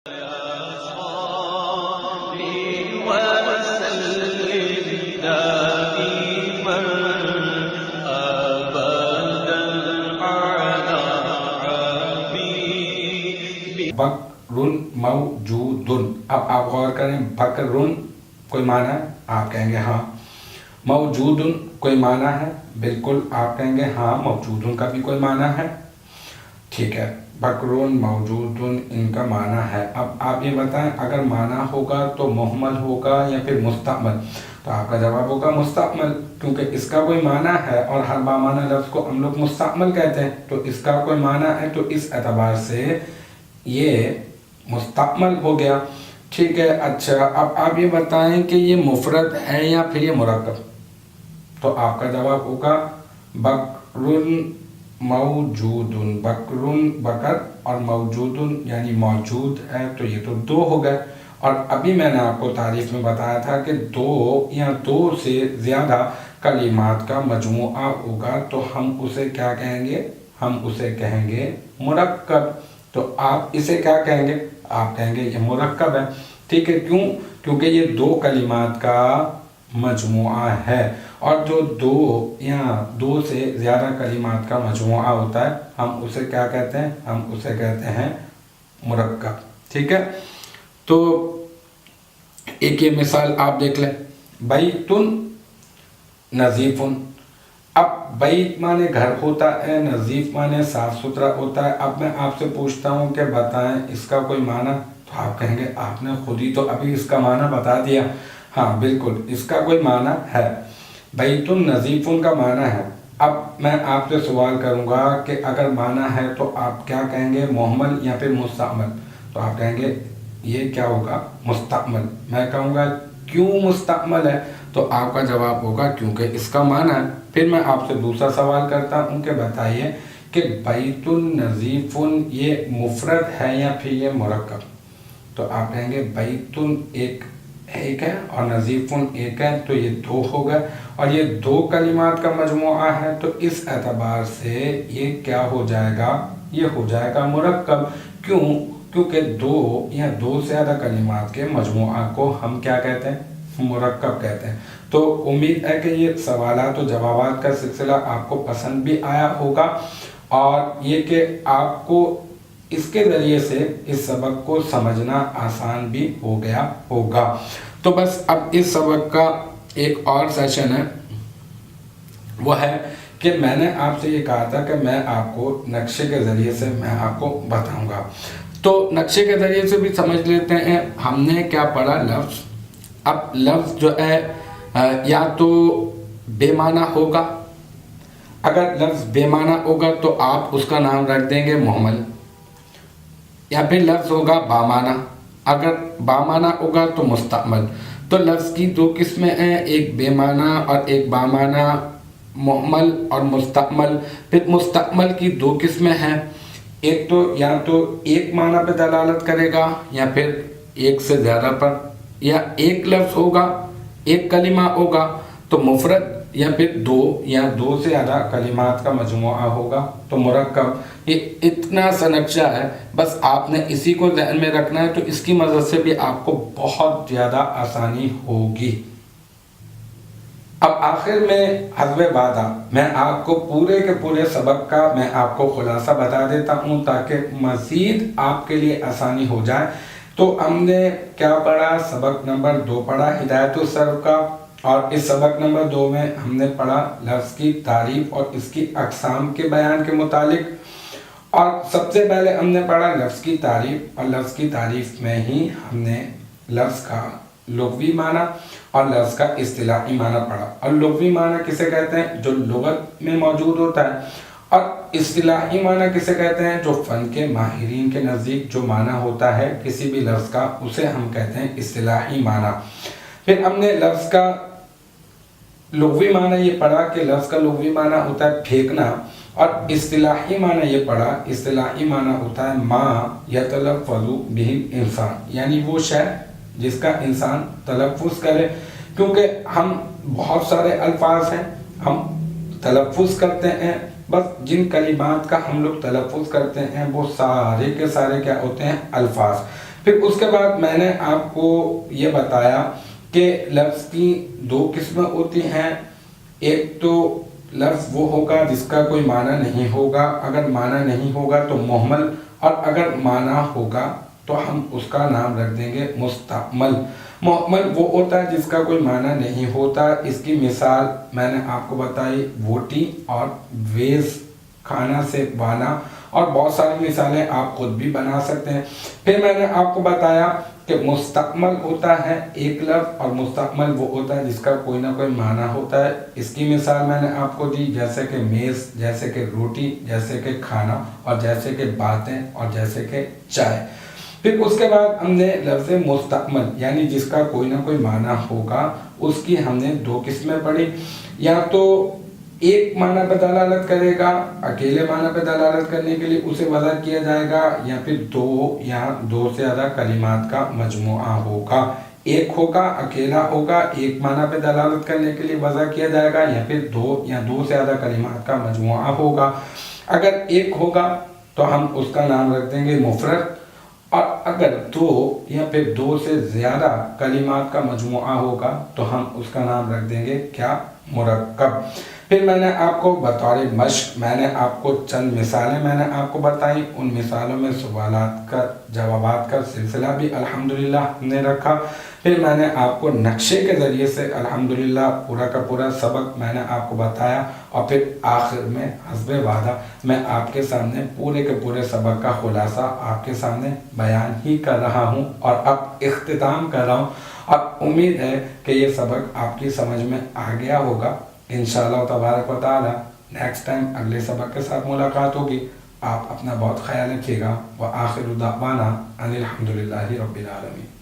بکرن موجودن. اب آپ غور کریں، بکرن کوئی معنی ہے؟ آپ کہیں گے ہاں. موجودن کوئی معنی ہے؟ بالکل آپ کہیں گے ہاں موجودن کا بھی کوئی معنی ہے. ٹھیک ہے، بکرن موجودن ان کا معنی ہے. اب آپ یہ بتائیں اگر معنی ہوگا تو محمل ہوگا یا پھر مستعمل؟ تو آپ کا جواب ہوگا مستعمل، کیونکہ اس کا کوئی معنی ہے اور ہر بامعنی لفظ کو ہم لوگ مستعمل کہتے ہیں. تو اس کا کوئی معنی ہے تو اس اعتبار سے یہ مستعمل ہو گیا. ٹھیک ہے. اچھا اب آپ یہ بتائیں کہ یہ مفرد ہے یا پھر یہ مرکب؟ تو آپ کا جواب ہوگا بکرن موجودن. بکرن بکر اور موجودن یعنی موجود ہے، تو یہ تو دو ہو گئے. اور ابھی میں نے آپ کو تعریف میں بتایا تھا کہ دو یا دو سے زیادہ کلمات کا مجموعہ ہوگا تو ہم اسے کیا کہیں گے؟ ہم اسے کہیں گے مرکب. تو آپ اسے کیا کہیں گے؟ آپ کہیں گے یہ مرکب ہے. ٹھیک ہے. کیوں؟ کیونکہ یہ دو کلمات کا مجموعہ ہے، اور جو دو یا دو سے زیادہ کلمات کا مجموعہ ہوتا ہے ہم اسے کیا کہتے ہیں؟ ہم اسے کہتے ہیں مرکب. ٹھیک ہے. تو ایک یہ مثال آپ دیکھ لیں، بیتن نظیفن. اب بیت مانے گھر ہوتا ہے، نظیف مانے صاف ستھرا ہوتا ہے. اب میں آپ سے پوچھتا ہوں کہ بتائیں اس کا کوئی معنی؟ تو آپ کہیں گے آپ نے خود ہی تو ابھی اس کا معنی بتا دیا. ہاں بالکل اس کا کوئی معنی ہے. بیتن نظیفن کا معنی ہے. اب میں آپ سے سوال کروں گا کہ اگر معنی ہے تو آپ کیا کہیں گے، محمل یا پھر مستعمل؟ تو آپ کہیں گے یہ کیا ہوگا؟ مستعمل. میں کہوں گا کیوں مستعمل ہے؟ تو آپ کا جواب ہوگا کیونکہ اس کا معنی ہے. پھر میں آپ سے دوسرا سوال کرتا ہوں کہ بتائیے کہ بیتن نظیفن یہ مفرد ہے یا پھر یہ مرکب؟ تو آپ کہیں گے بیتن ایک ہے اور نظیفن ایک ہے، تو یہ دو ہو گئے، اور یہ دو کلمات کا مجموعہ ہے، تو اس اعتبار سے یہ کیا ہو جائے گا؟ یہ ہو جائے گا مرکب. کیوں؟ کیونکہ دو یا دو سے زیادہ کلمات کے مجموعہ کو ہم کیا کہتے ہیں؟ مرکب کہتے ہیں. تو امید ہے کہ یہ سوالات و جوابات کا سلسلہ آپ کو پسند بھی آیا ہوگا، اور یہ کہ آپ کو اس کے ذریعے سے اس سبق کو سمجھنا آسان بھی ہو گیا ہوگا. تو بس اب اس سبق کا ایک اور سیشن ہے، وہ ہے کہ میں نے آپ سے یہ کہا تھا کہ میں آپ کو نقشے کے ذریعے سے میں آپ کو بتاؤں گا. تو نقشے کے ذریعے سے بھی سمجھ لیتے ہیں. ہم نے کیا پڑھا؟ لفظ. اب لفظ جو ہے یا تو بے معنی ہوگا. اگر لفظ بے معنی ہوگا تو آپ اس کا نام رکھ دیں گے محمل، یا پھر لفظ ہوگا بامعنی. اگر بامعنی ہوگا تو مستعمل. تو لفظ کی دو قسمیں ہیں، ایک بے معنی اور ایک بامعنی، محمل اور مستعمل. پھر مستعمل کی دو قسمیں ہیں، ایک تو یا تو ایک معنی پہ دلالت کرے گا یا پھر ایک سے زیادہ پر، یا ایک لفظ ہوگا ایک کلمہ ہوگا تو مفرد، یا پھر دو یا دو سے زیادہ کلمات کا مجموعہ ہوگا تو مرکب. یہ اتنا سا نقشہ ہے، بس آپ نے اسی کو ذہن میں رکھنا ہے، تو اس کی مدد سے بھی آپ کو بہت زیادہ آسانی ہوگی. اب آخر میں حسب وعدہ میں آپ کو پورے کے پورے سبق کا میں آپ کو خلاصہ بتا دیتا ہوں تاکہ مزید آپ کے لیے آسانی ہو جائے. تو ہم نے کیا پڑھا؟ سبق نمبر 2 پڑھا ہدایت الصرف کا، اور اس سبق نمبر 2 میں ہم نے پڑھا لفظ کی تعریف اور اس کی اقسام کے بیان کے متعلق. اور سب سے پہلے ہم نے پڑھا لفظ کی تعریف، اور لفظ کی تعریف میں ہی ہم نے لفظ کا لغوی معنی اور لفظ کا اصطلاحی معنی پڑھا. اور لغوی معنی کسے کہتے ہیں؟ جو لغت میں موجود ہوتا ہے. اور اصطلاحی معنی کسے کہتے ہیں؟ جو فن کے ماہرین کے نزدیک جو معنی ہوتا ہے کسی بھی لفظ کا، اسے ہم کہتے ہیں اصطلاحی معنی. پھر ہم نے لفظ کا لغوی معنی یہ پڑھا کہ لفظ کا لغوی معنی ہوتا ہے پھینکنا، اور اصطلاحی معنی یہ پڑھا، اصطلاحی معنی ہوتا ہے ما یتلفظ بہ انسان، یعنی وہ شے جس کا انسان تلفظ کرے. کیونکہ ہم بہت سارے الفاظ ہیں ہم تلفظ کرتے ہیں، بس جن کلمات کا ہم لوگ تلفظ کرتے ہیں وہ سارے کے سارے کیا ہوتے ہیں؟ الفاظ. پھر اس کے بعد میں نے آپ کو یہ بتایا کہ لفظ کی دو قسمیں ہوتی ہیں. ایک تو لفظ وہ ہوگا جس کا کوئی معنی نہیں ہوگا، اگر معنی نہیں ہوگا تو مہمل، اور اگر معنی ہوگا تو ہم اس کا نام رکھ دیں گے مستعمل. مہمل وہ ہوتا ہے جس کا کوئی معنی نہیں ہوتا. اس کی مثال میں نے آپ کو بتائی ووٹی اور ویز، کھانا سے وانا، اور بہت ساری مثالیں آپ خود بھی بنا سکتے ہیں. پھر میں نے آپ کو بتایا کہ مستعمل ہوتا ہے ایک لفظ، اور مستعمل وہ ہوتا ہے جس کا کوئی نہ کوئی معنی ہوتا ہے. اس کی مثال میں نے آپ کو دی، جیسے کہ میز، جیسے کہ روٹی، جیسے کہ کھانا، اور جیسے کہ باتیں، اور جیسے کہ چائے. پھر اس کے بعد ہم نے لفظ مستعمل یعنی جس کا کوئی نہ کوئی معنی ہوگا، اس کی ہم نے دو قسمیں پڑھی. یا تو ایک معنی پہ دلالت کرے گا، اکیلے معنی پہ دلالت کرنے کے لیے اسے وضع کیا جائے گا، یا پھر دو یا دو سے زیادہ کلمات کا مجموعہ ہوگا. ایک ہوگا، اکیلا ہوگا، ایک معنی پہ دلالت کرنے کے لیے وضع کیا جائے گا، یا پھر دو یا دو سے زیادہ کلمات کا مجموعہ ہوگا. اگر ایک ہوگا تو ہم اس کا نام رکھ دیں گے مفرد، اور اگر دو یا پھر دو سے زیادہ کلمات کا مجموعہ ہوگا تو ہم اس کا نام رکھ دیں گے کیا؟ مرکب. پھر میں نے آپ کو بطور مشق میں نے آپ کو چند مثالیں میں نے آپ کو بتائیں. ان مثالوں میں سوالات کا جوابات کا سلسلہ بھی الحمدللہ ہم نے رکھا. پھر میں نے آپ کو نقشے کے ذریعے سے الحمدللہ پورا کا پورا سبق میں نے آپ کو بتایا، اور پھر آخر میں حسب وعدہ میں آپ کے سامنے پورے کے پورے سبق کا خلاصہ آپ کے سامنے بیان ہی کر رہا ہوں، اور اب اختتام کر رہا ہوں. اب امید ہے کہ یہ سبق آپ کی سمجھ میں آ گیا ہوگا. انشاءاللہ تبارک و تعالی نیکسٹ ٹائم اگلے سبق کے ساتھ ملاقات ہوگی. آپ اپنا بہت خیال رکھیے گا. وآخر دعوانا ان الحمدللہ رب العالمین.